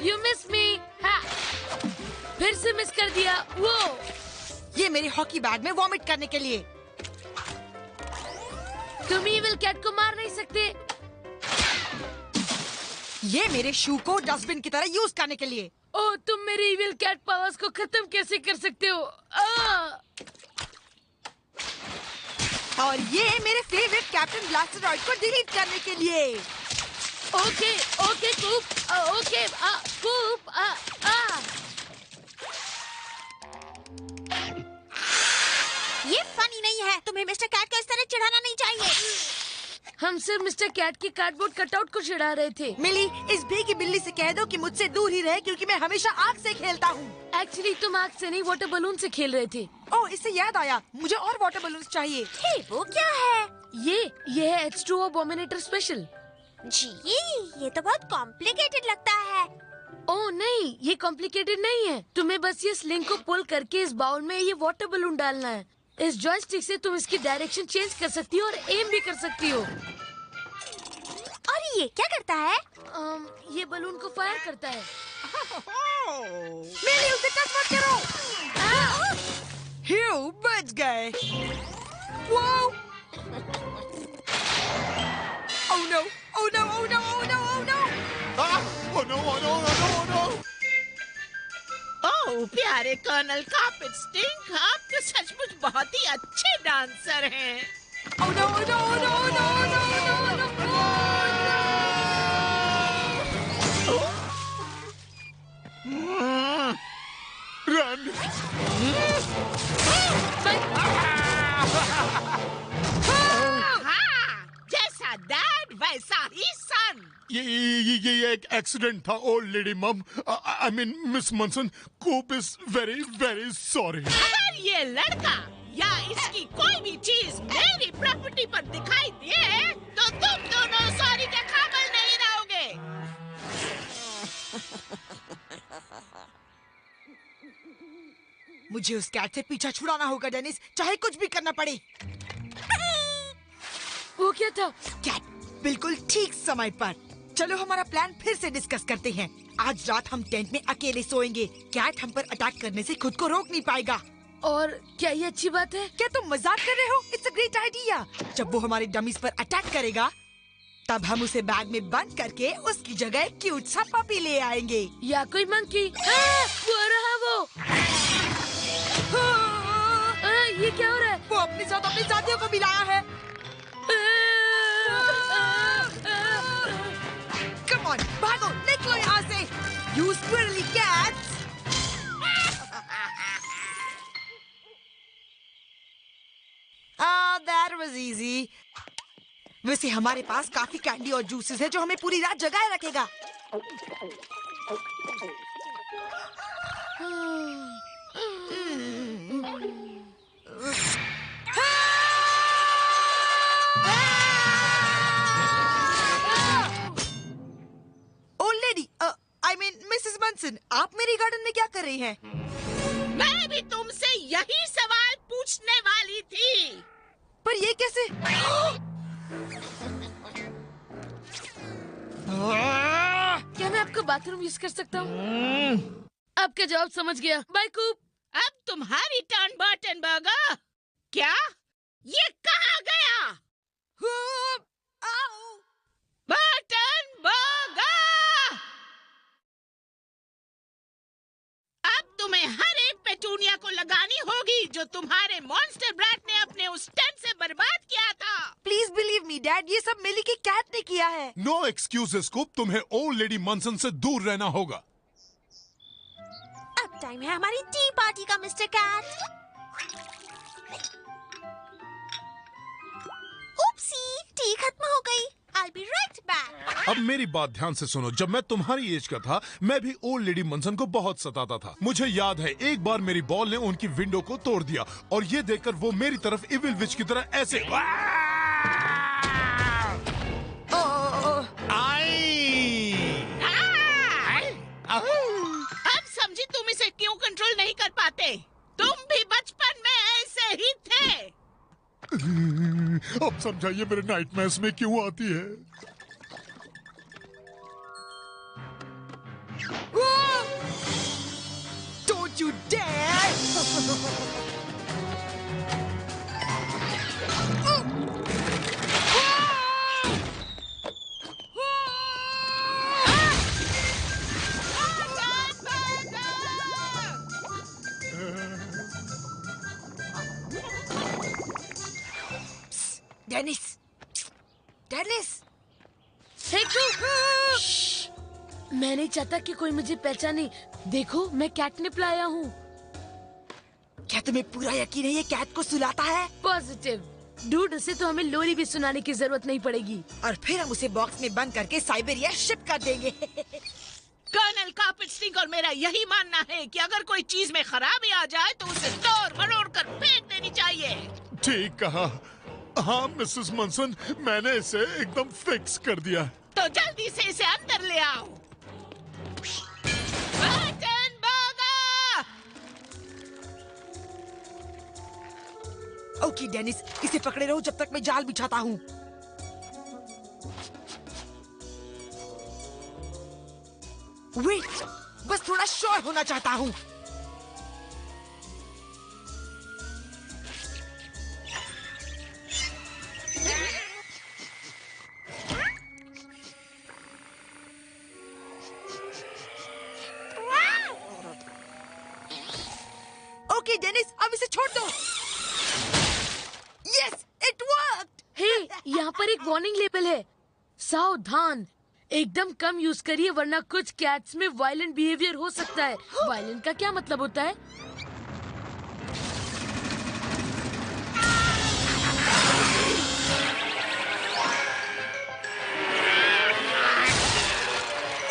You miss me. फिर से miss कर दिया। वो ये मेरे हॉकी बैग में वॉमिट करने के लिए। तुम इविल कैट को मार नहीं सकते। ये मेरे शू को डस्टबिन की तरह यूज करने के लिए। ओह, तुम मेरे इविल कैट पावर्स को खत्म कैसे कर सकते हो? और ये मेरे फेवरेट कैप्टन ब्लास्टरॉइड को डिलीट करने के लिए। ओके ओके कूप, ओके कूप। ये फनी नहीं है। तुम्हें मिस्टर कैट को इस तरह चिढ़ाना नहीं चाहिए। हम सिर्फ मिस्टर कैट की कार्डबोर्ड कटआउट को चिढ़ा रहे थे। मिली, इस भीगी बिल्ली से कह दो कि मुझसे दूर ही रहे, क्योंकि मैं हमेशा आग से खेलता हूँ। एक्चुअली तुम आग से नहीं, वाटर बलून से खेल रहे थे। ओह, इससे याद आया, मुझे और वाटर बलून्स चाहिए। हे, वो क्या है? ये है H2O अबोमिनेटर स्पेशल। जी, ये तो बहुत कॉम्प्लिकेटेड लगता है। ओह नहीं, ये कॉम्प्लिकेटेड नहीं है। तुम्हें बस ये स्लिंग को पुल करके इस बाउल में ये वाटर बलून डालना है। इस जॉयस्टिक से तुम इसकी डायरेक्शन चेंज कर सकती हो और एम भी कर सकती हो। और ये क्या करता है? ये बलून को फायर करता है। मिली, उसे टच मत करो। ह्यू, बच गए। Wow! Oh no! Oh no! Oh no! Oh no! Oh no! Oh no! Oh no! Oh no! Oh no! ओह प्यारे कर्नल कार्पेट स्टिंक, आप तो सचमुच बहुत ही अच्छे डांसर हैं। Oh no! Oh no! Oh no! Oh no! Oh no! Oh no! Run! हाँ, जैसा dad वैसा ही सन। ये एक एक्सीडेंट था old lady ma'am. I mean Miss Manson, Coop is very very sorry. अगर ये लड़का या इसकी कोई भी चीज मेरी प्रॉपर्टी पर दिखाई दे तो तुम दोनों सॉरी के काबिल नहीं रहोगे। मुझे उस कैट से पीछा छुड़ाना होगा डेनिस, चाहे कुछ भी करना पड़े। वो क्या था? कैट बिल्कुल ठीक समय पर। चलो हमारा प्लान फिर से डिस्कस करते हैं। आज रात हम टेंट में अकेले सोएंगे। कैट हम पर अटैक करने से खुद को रोक नहीं पाएगा। और क्या ये अच्छी बात है? क्या तुम मजाक कर रहे हो? It's a great idea. जब वो हमारे डमीज पर अटैक करेगा, तब हम उसे बैग में बंद करके उसकी जगह एक क्यूट सा पपी ले आएंगे। या कोई मंकी। वो रहा वो। ये क्या हो रहा है? वो अपने साथ अपनी साथियों को मिलाया है। Come on, भागो, निकलो यहाँ से। You squirrely cats! That was easy. वैसे हमारे पास काफी कैंडी और जूसेस है जो हमें पूरी रात जगाए रखेगा। मिसेस मनसन, आप मेरी गार्डन में क्या कर रही हैं? मैं भी तुमसे यही सवाल पूछने वाली थी। पर ये कैसे? क्या मैं आपका बाथरूम यूज कर सकता हूँ? आपका जवाब समझ गया। बाय कूप। अब तुम्हारी टर्न बर्टनबर्गर। क्या? ये कहाँ गया? बर्टनबर्गर! अब तुम्हें हर एक पेटूनिया को लगानी होगी जो तुम्हारे मॉन्स्टर ब्रैट ने अपने उस टेंट से बर्बाद किया था। प्लीज बिलीव मी डैड, ये सब मिली की कैट ने किया है। नो एक्सक्यूजेस कूप, तुम्हें ओल्ड लेडी मनसन से दूर रहना होगा। अब टाइम है हमारी टी पार्टी का मिस्टर कैट। उपसी, टी खत्म हो गई। I'll be right back. अब मेरी बात ध्यान से सुनो। जब मैं तुम्हारी एज का था, मैं भी ओल्ड लेडी मनसन को बहुत सताता था। मुझे याद है एक बार मेरी बॉल ने उनकी विंडो को तोड़ दिया और ये देखकर वो मेरी तरफ इविल विच की तरह ऐसे अब समझी तुम इसे क्यों कंट्रोल नहीं कर पाते। तुम भी बचपन में ऐसे ही थे। अब समझाइए मेरे नाइटमेयर्स में क्यों आती है। Don't you dare! Dennis, Dennis, मैं नहीं चाहता कि कोई मुझे पहचाने। देखो, मैं कैटनिप लाया हूँ। क्या तुम्हें पूरा यकीन है ये कैट को सुलाता है? पॉजिटिव। डूड, उसे तो हमें लोरी भी सुनाने की जरूरत नहीं पड़ेगी। और फिर हम उसे बॉक्स में बंद करके साइबेरिया शिप कर देंगे। कर्नल कार्पेटस्टिक और मेरा यही मानना है कि अगर कोई चीज में खराबी आ जाए तो उसे तोड़ मरोड़ कर फेंक देनी चाहिए। ठीक कहा। हाँ मिसेस मनसन, मैंने इसे एकदम फिक्स कर दिया। तो जल्दी से इसे अंदर ले आओ। Button burger! ओके डेनिस, इसे पकड़े रहो जब तक मैं जाल बिछाता हूँ। वेट, बस थोड़ा श्योर होना चाहता हूँ। ओके डेनिस, अब इसे छोड़ दो। Yes, it worked. हे, यहाँ पर एक वार्निंग लेबल है। सावधान, एकदम कम यूज करिए वरना कुछ कैट्स में वायलेंट बिहेवियर हो सकता है। वायलेंट का क्या मतलब होता है?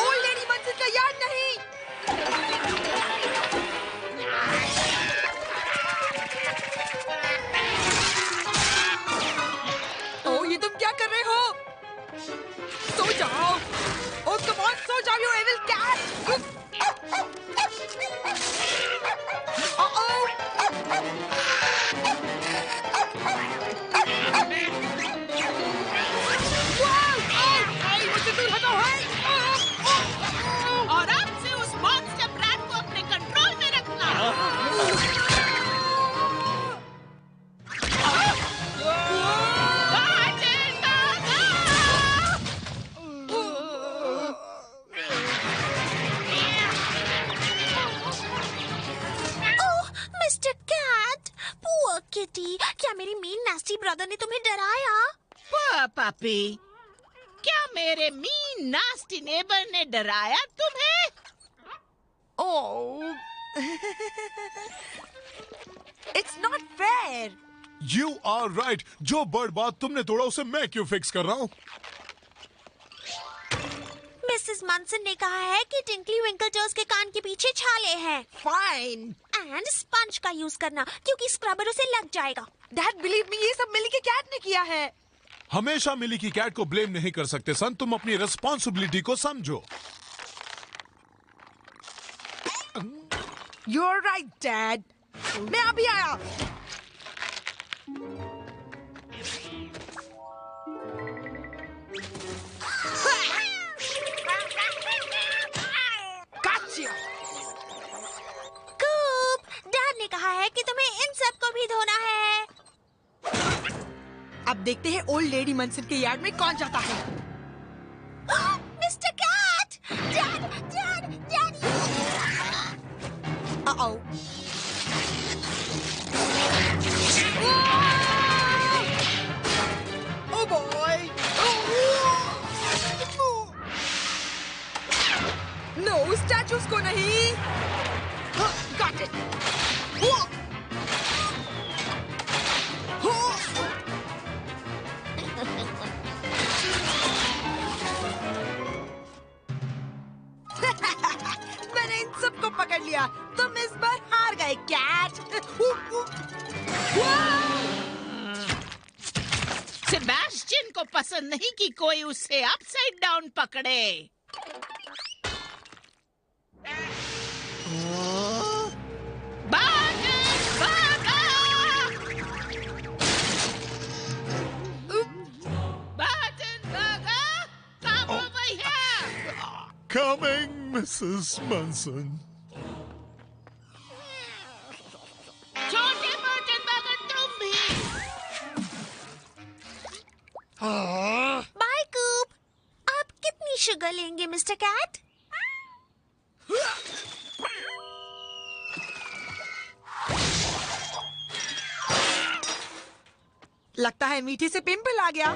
ओल्ड लेडी मंसन का याद नहीं। ओ, ये तुम क्या कर रहे हो? सो जाओ। ओ कम ऑन, सो जाओ यू एविल कैट। मुझसे दूर हटो। और अब से उस मॉन्स्टर ब्रैट को अपने कंट्रोल में रखना। बटन ओह, मिस्टर कैट, पुअर किटी, क्या मेरी मीन नास्टी ब्रदर ने तुम्हें डराया? पापी, क्या मेरे मीन नास्टी नेबर ने डराया तुम्हें? Oh, it's not fair. You are right. जो बर्ड बात तुमने तोड़ा उसे मैं क्यों फिक्स कर रहा हूँ? मिसेस मनसन ने कहा है कि टिंकली विंकल टोज के कान के पीछे छाले हैं। Fine. एंड स्पंज का यूज करना, क्योंकि स्क्रबर उसे लग जाएगा। Dad, believe me, ये सब मिली के कैट ने किया है। हमेशा मिली की कैट को ब्लेम नहीं कर सकते सन। तुम अपनी रिस्पॉन्सिबिलिटी को समझो। You're right, Dad. मैं अभी आया। Gotcha. कूप, डैड ने कहा है कि तुम्हें इन सब को भी धोना है। अब देखते हैं ओल्ड लेडी मनसन के यार्ड में कौन जाता है। Mister cat, dad, dad, daddy. Uh-oh. Oh boy. No, statues को नहीं. Got it. मैंने इन सबको पकड़ लिया। तुम इस बार हार गए कैट। सेबेस्टियन को पसंद नहीं कि कोई उसे अपसाइड डाउन पकड़े। Coming, Mrs. Munson. बाय कूप। आप कितनी शुगर लेंगे मिस्टर कैट? लगता है मीठे से पिंपल आ गया।